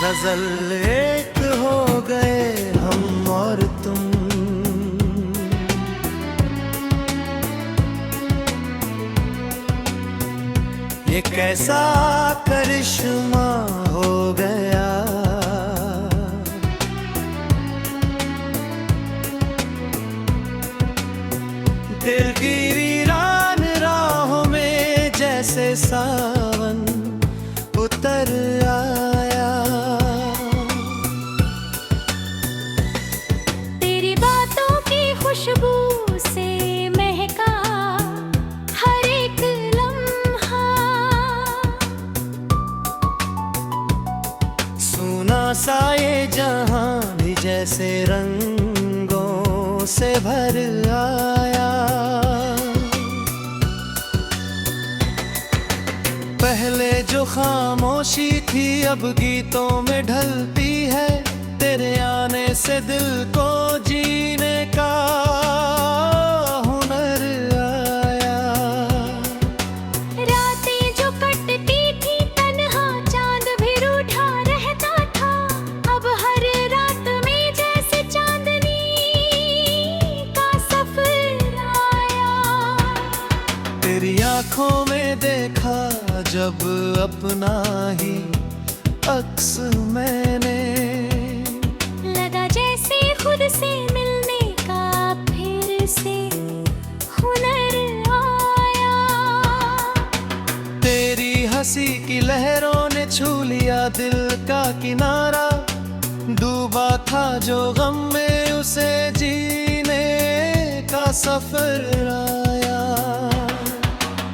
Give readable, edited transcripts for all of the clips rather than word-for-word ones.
गजल एक हो गए हम और तुम, ये कैसा करिश्मा हो गया। दिल की वीरान राहों में जैसे सावन उतर आया। तेरी बातों की खुशबू से महका हर एक लम्हा, सुना सा ये जहां भी जैसे रंगों से भर आया। पहले जो खामोशी थी अब गीतों में ढलती है। तेरे आने से दिल को जीने का हुनर आया। रातें जो कटती थी तन्हा चांद भी रूठा रहता था। अब हर रात में जैसे चांदनी का सफर आया। तेरी आंखों में देखा जब अपना ही अक्स मैंने, लगा जैसे खुद से मिलने का फिर से हुनर आया। तेरी हंसी की लहरों ने छू लिया दिल का किनारा। डूबा था जो गम में उसे जीने का सफर आया।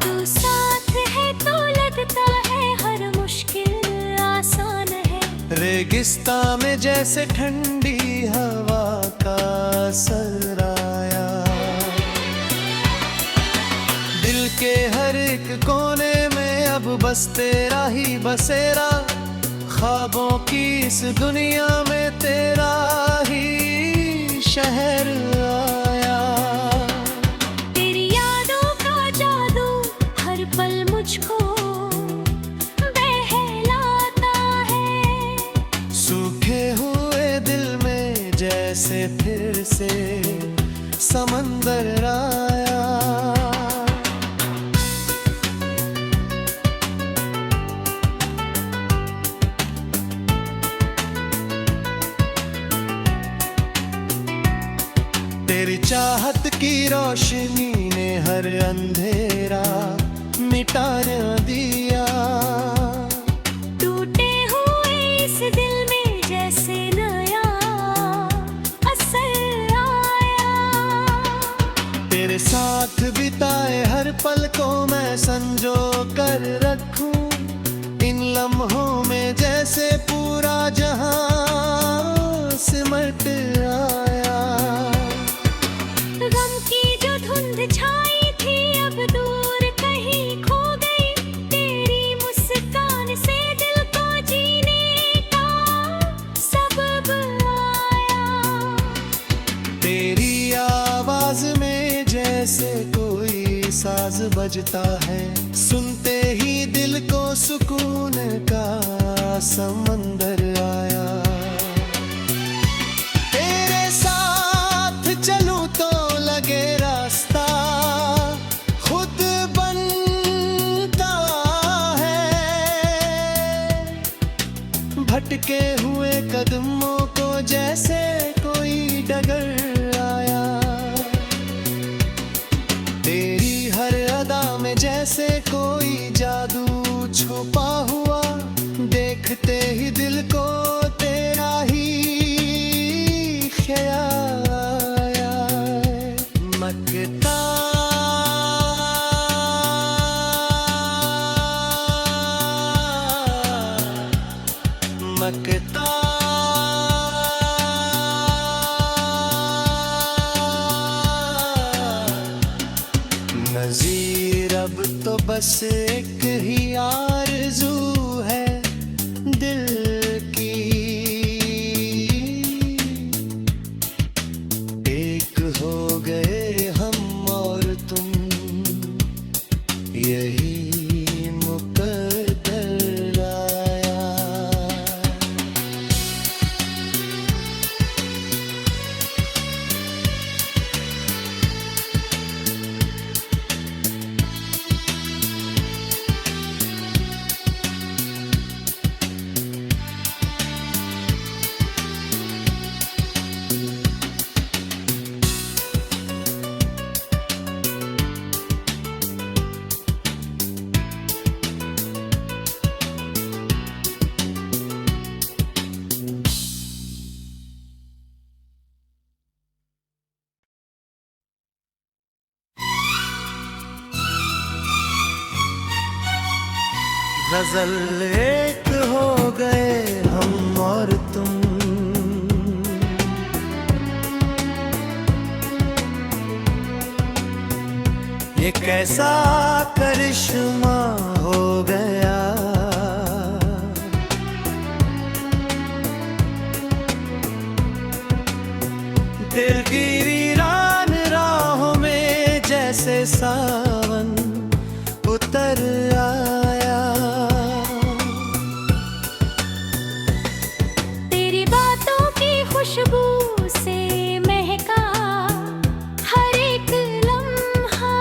तू साथ है तो लगता है हर मुश्किल आसान है। रेगिस्तां में जैसे ठंडी हवा का असर आया। दिल के हर एक कोने में अब बस तेरा ही बसेरा। ख्वाबों की इस दुनिया में तेरा ही शहर आया। तेरी यादों का जादू हर पल मुझको बहलाता है। सूखे हुए दिल में जैसे फिर से समंदर आया। तेरी चाहत की रोशनी ने हर अंधेरा मिटा दिया। टूटे हुए इस दिल में जैसे नया असर आया। तेरे साथ बिताए हर पल को मैं संजो कर रखूं। इन लम्हों में जैसे पूरा जहां सिमट आया। गम की जो धुंध छाई थी अब दूर कहीं खो गई। तेरी मुस्कान से दिल को जीने का सबब आया। तेरी आवाज में जैसे कोई साज बजता है। सुनते ही दिल को सुकून का समंदर आया। तेरे साथ चलूं तो लगे रास्ता खुद बनता है। भटके हुए कदमों को जैसे कोई डगर आया। तेरी हर अदा में जैसे कोई जादू छुपा हुआ। देखते ही दिल को तेरा ही ख्याल आया। मकता मकता नज़ीर अब तो बस एक ही आरज़ू है दिल की। एक हो गए हम और तुम, यही मुकद्दर आया। गजल एक हो गए हम और तुम, ये कैसा करिश्मा हो गया। दिल की वीरान राहों में जैसे सावन उतर आया। तेरी बातों की खुशबू से महका हर एक लम्हा,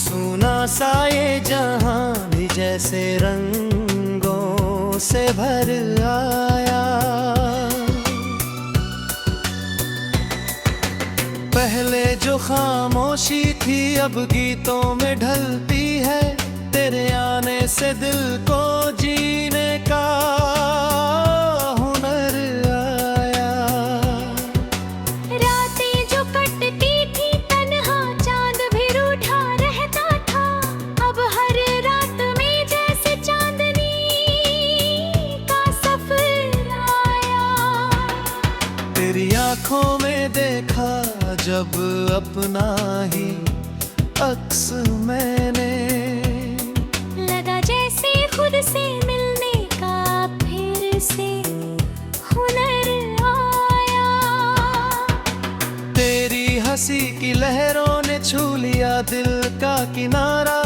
सुना सा ये जहां भी जैसे रंगों से भर आया। पहले जो खामोशी थी अब गीतों में ढलती है, तेरे आने से दिल को जीने का हुनर आया। रातें जो कटती थी तन्हा चांद भी रूठा रहता था, अब हर रात में जैसे चांदनी का सफर आया। तेरी आंखों में देखा जब अपना ही अक्स मैंने, लगा जैसे खुद से मिलने का फिर से हुनर आया। तेरी हंसी की लहरों ने छू लिया दिल का किनारा,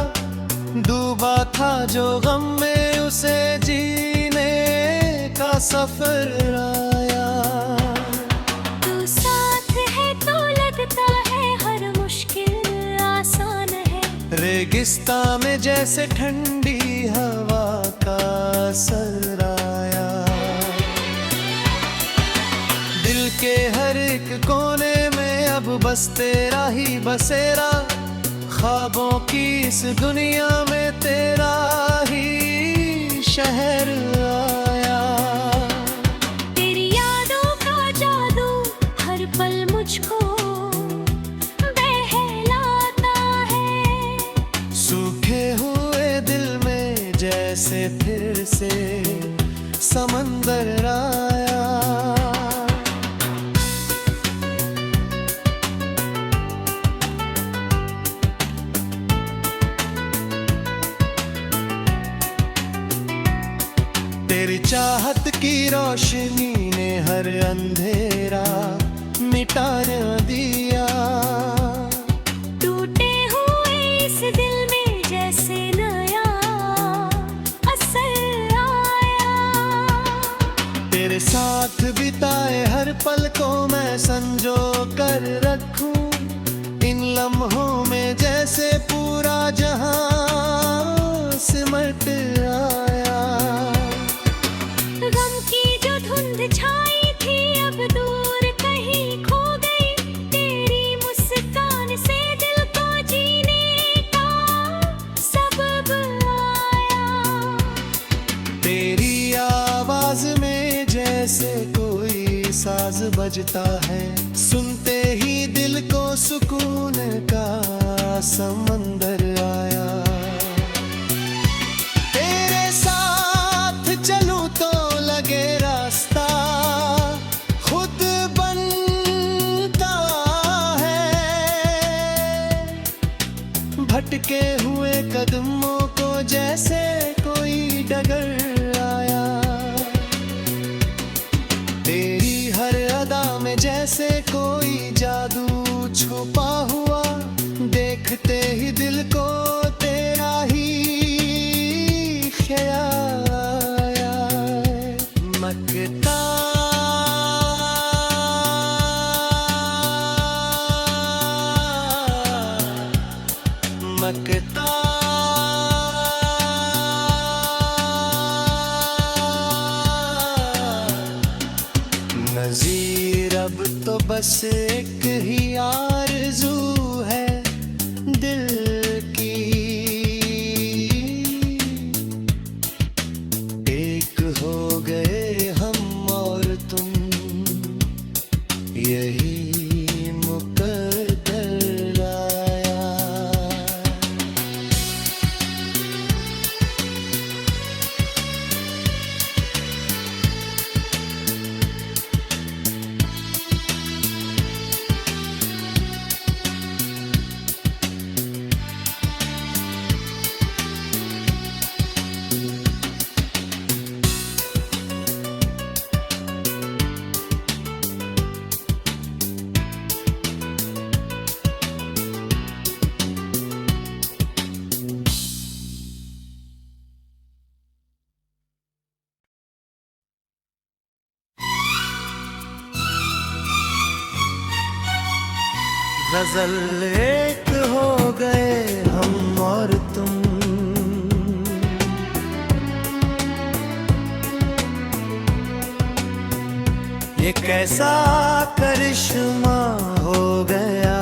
डूबा था जो गम में उसे जीने का सफर आया। तू साथ है तो लगता है हर मुश्किल आसान है, रेगिस्ता में जैसे ठंडी हवा का असर आया। दिल के हर एक कोने में अब बस तेरा ही बसेरा, ख्वाबों की इस दुनिया में तेरा ही शहर आया। तेरी यादों का जादू हर पल मुझको बहलाता है, सूखे हुए दिल में जैसे फिर से समंदर आया। तेरी चाहत की रोशनी ने हर अंधेरा मिटा न दिया। टूटे हुए इस दिल में जैसे नया असर आया। तेरे साथ बिताए हर पल को मैं संजो कर रखूं, इन लम्हों में जैसे पूरा जहां सिमट आया। गम की जो धुंध छाई थी अब दूर कहीं खो गई, तेरी मुस्कान से दिल को जीने का सबब आया। तेरी आवाज में जैसे कोई साज बजता है, सुनते ही दिल को सुकून का समंदर आया। तेरे साथ चलूं तो लगे रास्ता खुद बनता है, भटके हुए कदमों को जैसे कोई डगर आया। तेरी हर अदा में जैसे कोई जादू छुपा हुआ, देखते ही दिल को तेरा ही ख्याल आया। मकता मकता नज़ीर अब तो बस एक ही आरज़ू है दिल की, एक हो गए हम और तुम, यही मुकद्दर आया। गजल एक हो गए हम और तुम, ये कैसा करिश्मा हो गया।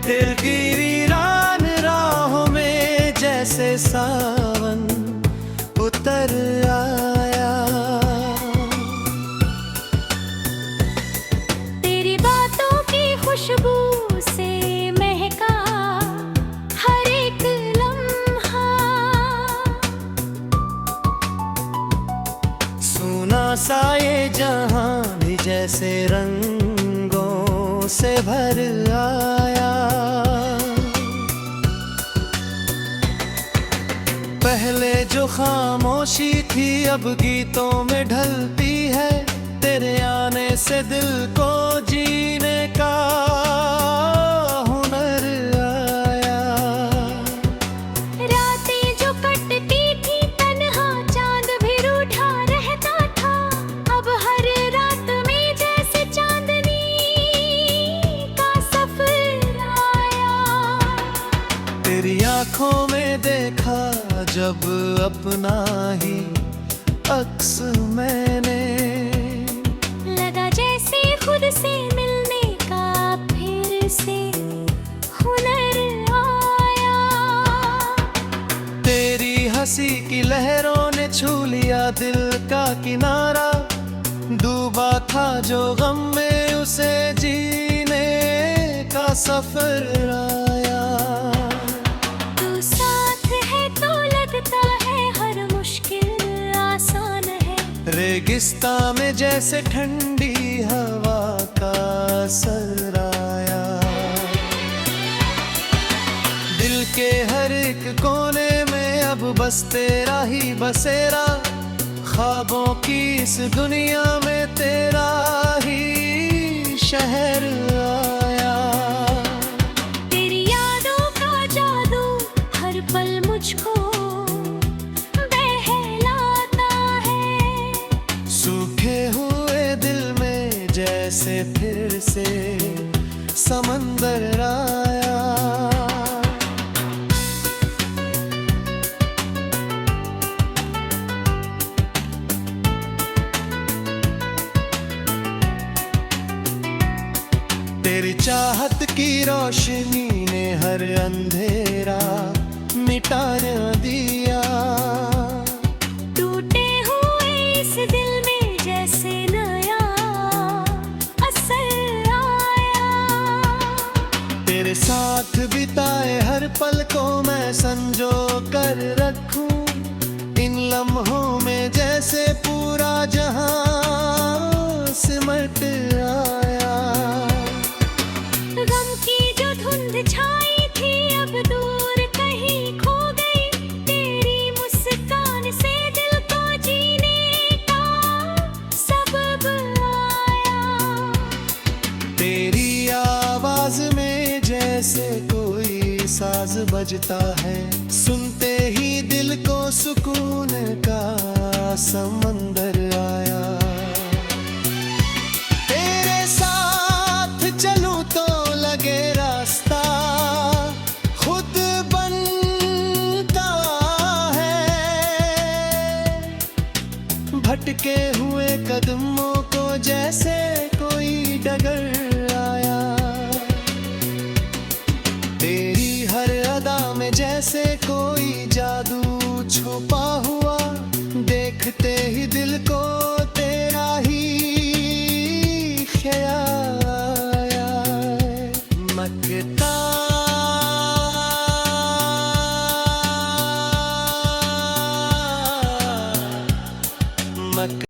दिल की वीरान राहों में जैसे सावन उतर आया। तेरी बातों की खुशबू से महका हर एक लम्हा, सुना सा ये जहां भी जैसे रंगों से भर आया। पहले जो खामोशी थी अब गीतों में ढलती है, तेरे आने से दिल को जीने का हुनर आया। रातें जो कटती थी तन्हा चांद भी रूठा रहता था, अब हर रात में जैसे चांदनी का सफर आया। तेरी आंखों में देखा जब अपना ही अक्स मैंने, लगा जैसे खुद से मिलने का फिर से हुनर आया। तेरी हंसी की लहरों ने छू लिया दिल का किनारा, डूबा था जो गम में उसे जीने का सफर आया। तू साथ है तो लगता है हर मुश्किल आसान है, रेगिस्तां में जैसे ठंडी हवा का असर आया। दिल के हर एक कोने में अब बस तेरा ही बसेरा, ख्वाबों की इस दुनिया में तेरा ही शहर आया। तेरी यादों का जादू हर पल मुझको बहलाता है, सूखे हुए दिल में जैसे फिर से समंदर आया। तेरी चाहत की रोशनी ने हर अंधेरा मिटा दिया। टूटे हुए इस दिल में जैसे नया असर आया। तेरे साथ बिताए हर पल को मैं संजो कर रखूं, इन लम्हों में जैसे पूरा जहां सिमट आया। गम की जो धुंध छाई थी अब दूर कहीं खो गई, तेरी मुस्कान से दिल को जीने का सबब आया। तेरी आवाज में जैसे कोई साज बजता है, सुनते ही दिल को सुकून का समंदर आया। तेरे साथ चलूं तो लगे रास्ता खुद बनता है, भटके हुए कदमों को जैसे कोई डगर आया। तेरी हर अदा में जैसे कोई जादू छुपा